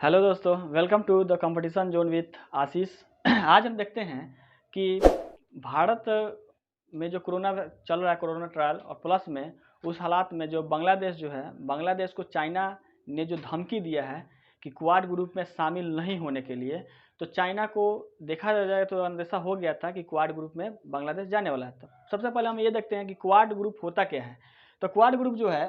Hello दोस्तों, welcome to the competition zone with Ashish. आज हम देखते हैं कि भारत में जो कोरोना चल रहा है, कोरोना ट्रायल, और प्लस में उस हालात में जो बांग्लादेश जो है, बांग्लादेश को चाइना ने जो धमकी दिया है कि क्वाड ग्रुप में शामिल नहीं होने के लिए, तो चाइना को देखा जाए तो अंदेशा हो गया था कि क्वाड ग्रुप में बांग्लादेश जाने वाला है। तो सबसे पहले हम ये देखते हैं कि क्वाड ग्रुप होता क्या है। तो क्वाड ग्रुप जो है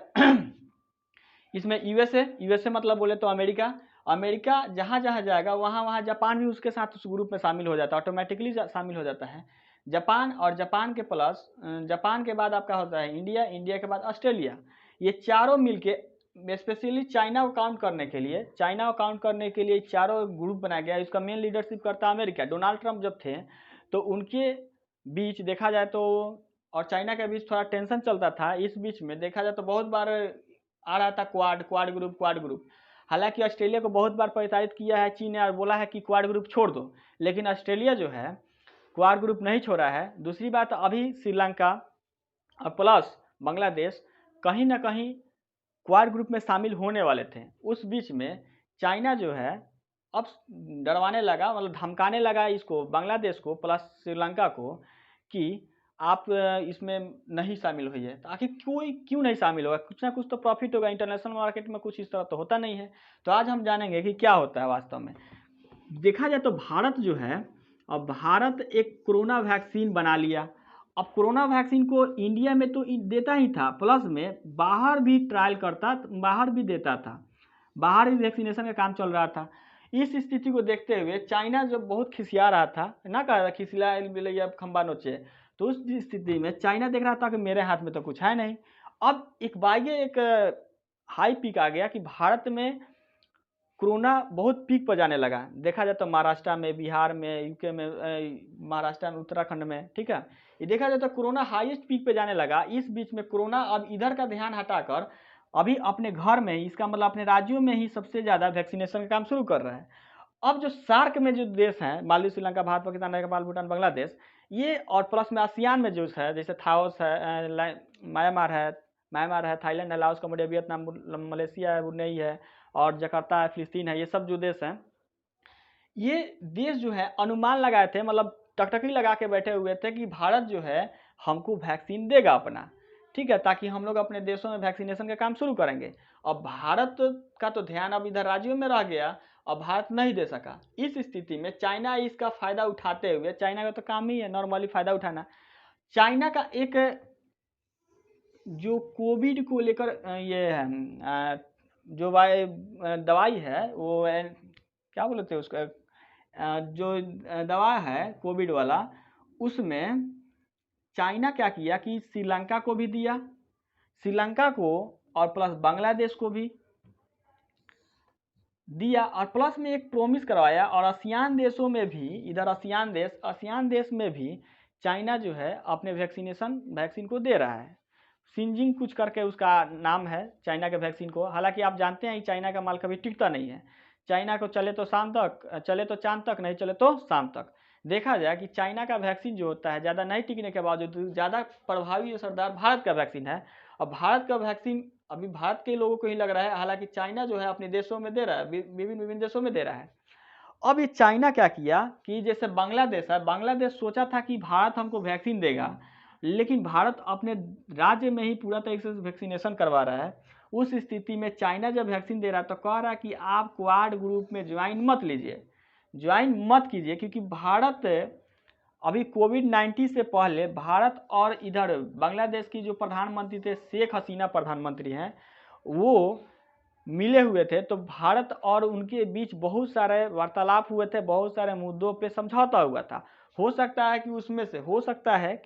इसमें यूएसए मतलब बोले तो अमेरिका, अमेरिका जहाँ जहाँ जाएगा वहाँ वहाँ जापान भी उसके साथ उस ग्रुप में शामिल हो जाता है, ऑटोमेटिकली शामिल हो जाता है जापान। और जापान के प्लस जापान के बाद आपका होता है इंडिया, इंडिया के बाद ऑस्ट्रेलिया। ये चारों मिलके स्पेशली चाइना को काउंट करने के लिए, चाइना को काउंट करने के लिए चारों ग्रुप बनाया गया। इसका मेन लीडरशिप करता है अमेरिका। डोनाल्ड ट्रंप जब थे तो उनके बीच देखा जाए तो और चाइना के बीच थोड़ा टेंशन चलता था। इस बीच में देखा जाए तो बहुत बार आ रहा था क्वाड ग्रुप, क्वाड ग्रुप। हालांकि ऑस्ट्रेलिया को बहुत बार प्रताड़ित किया है चीन ने और बोला है कि क्वाड ग्रुप छोड़ दो, लेकिन ऑस्ट्रेलिया जो है क्वाड ग्रुप नहीं छोड़ा है। दूसरी बात, अभी श्रीलंका और प्लस बांग्लादेश कहीं ना कहीं क्वाड ग्रुप में शामिल होने वाले थे। उस बीच में चाइना जो है अब डरवाने लगा, मतलब धमकाने लगा इसको, बांग्लादेश को प्लस श्रीलंका को, कि आप इसमें नहीं शामिल होइए। तो आखिर क्यों नहीं शामिल होगा? कुछ ना कुछ तो प्रॉफिट होगा, इंटरनेशनल मार्केट में कुछ इस तरह तो होता नहीं है। तो आज हम जानेंगे कि क्या होता है वास्तव में। देखा जाए तो भारत जो है, अब भारत एक कोरोना वैक्सीन बना लिया। अब कोरोना वैक्सीन को इंडिया में तो देता ही था, प्लस में बाहर भी ट्रायल करता, बाहर भी देता था, बाहर भी वैक्सीनेशन का काम चल रहा था। इस स्थिति को देखते हुए चाइना जो बहुत खिसिया रहा था, ना कह रहा खिसिला खंबा नोचे, तो उस स्थिति में चाइना देख रहा था कि मेरे हाथ में तो कुछ है नहीं। अब एक बाइये एक हाई पीक आ गया कि भारत में कोरोना बहुत पीक पर जाने लगा। देखा जाए तो महाराष्ट्र में, बिहार में, यूके में, महाराष्ट्र में, उत्तराखंड में, ठीक है, ये देखा जाए तो कोरोना हाईएस्ट पीक पे जाने लगा। इस बीच में कोरोना अब इधर का ध्यान हटाकर अभी अपने घर में ही, इसका मतलब अपने राज्यों में ही सबसे ज़्यादा वैक्सीनेशन का काम शुरू कर रहा है। अब जो सार्क में जो देश हैं, मालदीव, श्रीलंका, भारत, पाकिस्तान, नेपाल, भूटान, बांग्लादेश, ये और प्लस में आसियान में जो है, जैसे थाओस है, म्यांमार है, थाईलैंड है, लाओस, कम्बोडिया, वियतनाम, मलेशिया है, ब्रुनेई है, और जकार्ता है, फिलिस्तीन है, ये सब जो देश हैं, ये देश जो है अनुमान लगाए थे, मतलब टकटकी लगा के बैठे हुए थे कि भारत जो है हमको वैक्सीन देगा अपना, ठीक है, ताकि हम लोग अपने देशों में वैक्सीनेशन का काम शुरू करेंगे। और भारत का तो ध्यान अब इधर राज्यों में रह गया और भारत नहीं दे सका। इस स्थिति में चाइना इसका फायदा उठाते हुए, चाइना का तो काम ही है नॉर्मली फायदा उठाना, चाइना का एक जो कोविड को लेकर ये है जो दवाई है, वो क्या बोलते हैं उसका, जो दवा है कोविड वाला, उसमें चाइना क्या किया कि श्रीलंका को भी दिया, श्रीलंका को और प्लस बांग्लादेश को भी दिया, और प्लस में एक प्रोमिस करवाया। और आसियान देशों में भी, इधर आसियान देश में भी चाइना जो है अपने वैक्सीन को दे रहा है। सिंजिंग कुछ करके उसका नाम है चाइना के वैक्सीन को। हालांकि आप जानते हैं चाइना का माल कभी टिकता नहीं है। चाइना को चले तो शाम तक, चले तो चांद तक, नहीं चले तो शाम तक। देखा जाए कि चाइना का वैक्सीन जो होता है ज़्यादा नहीं टिकने के बावजूद ज़्यादा प्रभावी असरदार भारत का वैक्सीन है। और भारत का वैक्सीन अभी भारत के लोगों को ही लग रहा है, हालांकि चाइना जो है अपने देशों में दे रहा है, विभिन्न विभिन्न देशों में दे रहा है। अब ये चाइना क्या किया कि जैसे बांग्लादेश है, बांग्लादेश सोचा था कि भारत हमको वैक्सीन देगा, लेकिन भारत अपने राज्य में ही पूरा तरीके से वैक्सीनेशन करवा रहा है। उस स्थिति में चाइना जब वैक्सीन दे रहा है तो कह रहा है कि आप क्वाड ग्रुप में ज्वाइन मत लीजिए, ज्वाइन मत कीजिए, क्योंकि भारत अभी कोविड-19 से पहले भारत और इधर बांग्लादेश की जो प्रधानमंत्री थे, शेख हसीना प्रधानमंत्री हैं, वो मिले हुए थे। तो भारत और उनके बीच बहुत सारे वार्तालाप हुए थे, बहुत सारे मुद्दों पे समझौता हुआ था। हो सकता है कि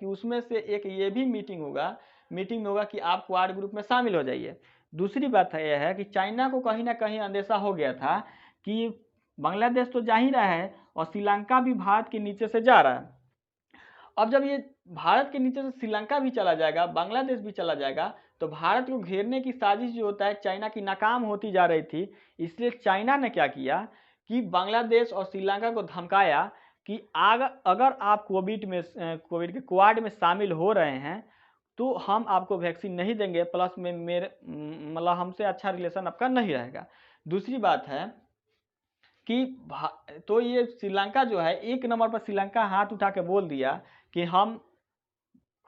उसमें से एक ये भी मीटिंग में होगा कि आप क्वाड ग्रुप में शामिल हो जाइए। दूसरी बात यह है कि चाइना को कहीं ना कहीं अंदेशा हो गया था कि बांग्लादेश तो जा ही रहा है और श्रीलंका भी भारत के नीचे से जा रहा है। अब जब ये भारत के नीचे से श्रीलंका भी चला जाएगा, बांग्लादेश भी चला जाएगा, तो भारत को घेरने की साजिश जो होता है चाइना की नाकाम होती जा रही थी। इसलिए चाइना ने क्या किया कि बांग्लादेश और श्रीलंका को धमकाया कि अगर आप कोविड के क्वाड में शामिल हो रहे हैं तो हम आपको वैक्सीन नहीं देंगे, प्लस में मेरे मतलब हमसे अच्छा रिलेशन आपका नहीं रहेगा। दूसरी बात है कि तो ये श्रीलंका जो है 1 नंबर पर श्रीलंका हाथ उठा के बोल दिया कि हम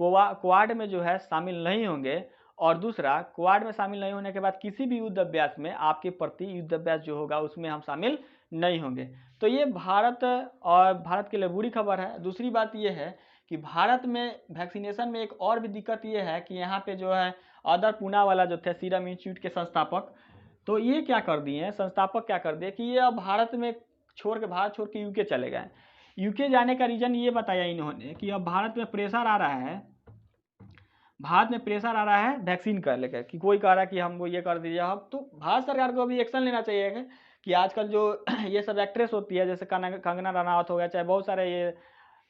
क्वाड में जो है शामिल नहीं होंगे, और दूसरा क्वाड में शामिल नहीं होने के बाद किसी भी युद्ध अभ्यास में आपके प्रति युद्ध अभ्यास जो होगा उसमें हम शामिल नहीं होंगे। तो ये भारत के लिए बुरी खबर है। दूसरी बात ये है कि भारत में वैक्सीनेशन में एक और भी दिक्कत ये है कि यहाँ पे जो है अदर पूनावाला जो थे सीरम इंस्टीट्यूट के संस्थापक, तो ये क्या कर दिए हैं, संस्थापक क्या कर दिए कि ये अब भारत छोड़ के यूके चले गए। यूके जाने का रीज़न ये बताया इन्होंने कि अब भारत में प्रेशर आ रहा है वैक्सीन का लेकर, कि कोई कह रहा है कि हमको ये कर दीजिए। अब तो भारत सरकार को भी एक्शन लेना चाहिए कि आजकल जो ये सब एक्ट्रेस होती है, जैसे कंगना रनावत हो गया, चाहे बहुत सारे ये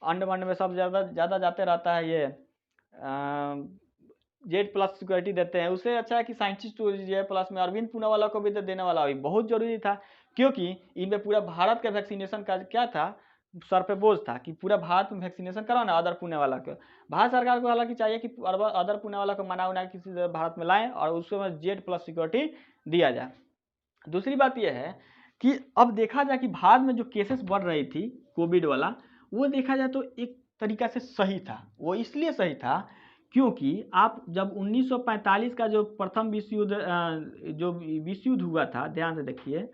अंड में सब ज़्यादा जाते रहता है, ये Z+ सिक्योरिटी देते हैं। उससे अच्छा है कि साइंटिस्ट हो दीजिए, प्लस में अरविंद पूनावाला को भी तो देने वाला भी बहुत जरूरी था, क्योंकि इनमें पूरा भारत के वैक्सीनेशन का क्या था, सर पे बोझ था कि पूरा भारत में वैक्सीनेशन कराओ ना अदर पूनावाला को। भारत सरकार को हालांकि चाहिए कि अदर पूनावाला को मना उना किसी तरह भारत में लाएं और उसमें Z+ सिक्योरिटी दिया जाए। दूसरी बात यह है कि अब देखा जाए कि भारत में जो केसेस बढ़ रही थी कोविड वाला, वो देखा जाए तो एक तरीका से सही था। वो इसलिए सही था क्योंकि आप जब 1945 का जो प्रथम विश्व युद्ध हुआ था, ध्यान से देखिए,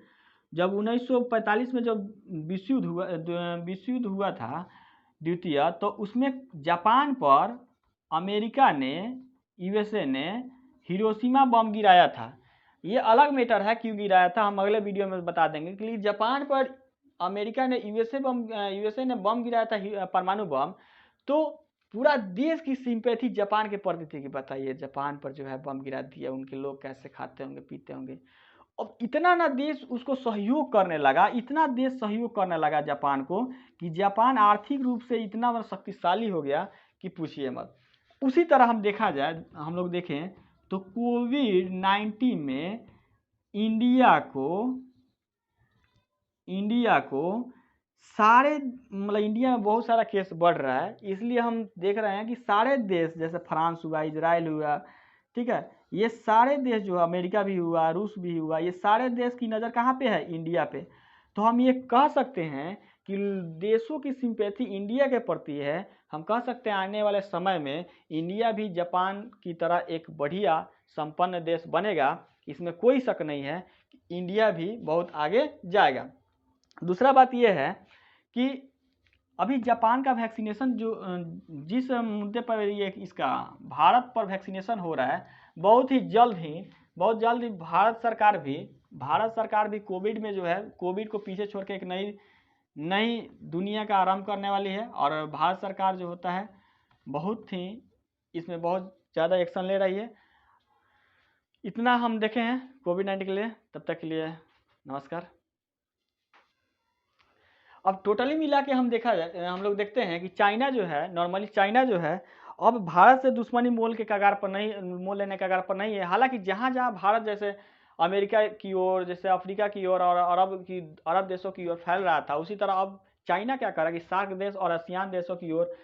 जब 1945 में जब विश्व युद्ध हुआ था द्वितीय, तो उसमें जापान पर अमेरिका ने, USA ने हिरोशिमा बम गिराया था। ये अलग मैटर है क्यों गिराया था, हम अगले वीडियो में बता देंगे। कि जापान पर अमेरिका ने USA ने बम गिराया था, परमाणु बम, तो पूरा देश की सिंपैथी जापान के प्रति थी कि बताइए जापान पर जो है बम गिरा दिया, उनके लोग कैसे खाते होंगे पीते होंगे। अब इतना ना देश उसको सहयोग करने लगा, इतना देश सहयोग करने लगा जापान को, कि जापान आर्थिक रूप से इतना शक्तिशाली हो गया कि पूछिए मत। उसी तरह हम लोग देखें तो कोविड-19 में इंडिया को सारे, मतलब इंडिया में बहुत सारा केस बढ़ रहा है, इसलिए हम देख रहे हैं कि सारे देश, जैसे फ्रांस हुआ, इजराइल हुआ, ठीक है, ये सारे देश जो, अमेरिका भी हुआ, रूस भी हुआ, ये सारे देश की नज़र कहाँ पे है, इंडिया पे। तो हम ये कह सकते हैं कि देशों की सिंपैथी इंडिया के प्रति है। हम कह सकते हैं आने वाले समय में इंडिया भी जापान की तरह एक बढ़िया संपन्न देश बनेगा, इसमें कोई शक नहीं है कि इंडिया भी बहुत आगे जाएगा। दूसरा बात यह है कि अभी जापान का वैक्सीनेशन जो जिस मुद्दे पर ये इसका भारत पर वैक्सीनेशन हो रहा है, बहुत जल्द ही भारत सरकार भी कोविड में जो है, कोविड को पीछे छोड़ के एक नई दुनिया का आरंभ करने वाली है। और भारत सरकार जो होता है इसमें बहुत ज़्यादा एक्शन ले रही है। इतना हम देखे हैं कोविड-19 के लिए। तब तक के लिए नमस्कार। अब टोटली मिला के हम लोग देखते हैं कि चाइना जो है अब भारत से दुश्मनी मोल लेने के कगार पर नहीं है। हालांकि जहाँ भारत जैसे अमेरिका की ओर, जैसे अफ्रीका की ओर और अरब देशों की ओर फैल रहा था, उसी तरह अब चाइना क्या कर रहा है कि सार्क देश और आसियान देशों की ओर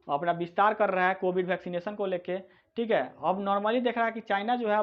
अपना विस्तार कर रहा है कोविड वैक्सीनेशन को लेके। ठीक है, अब नॉर्मली देख रहा है कि चाइना जो है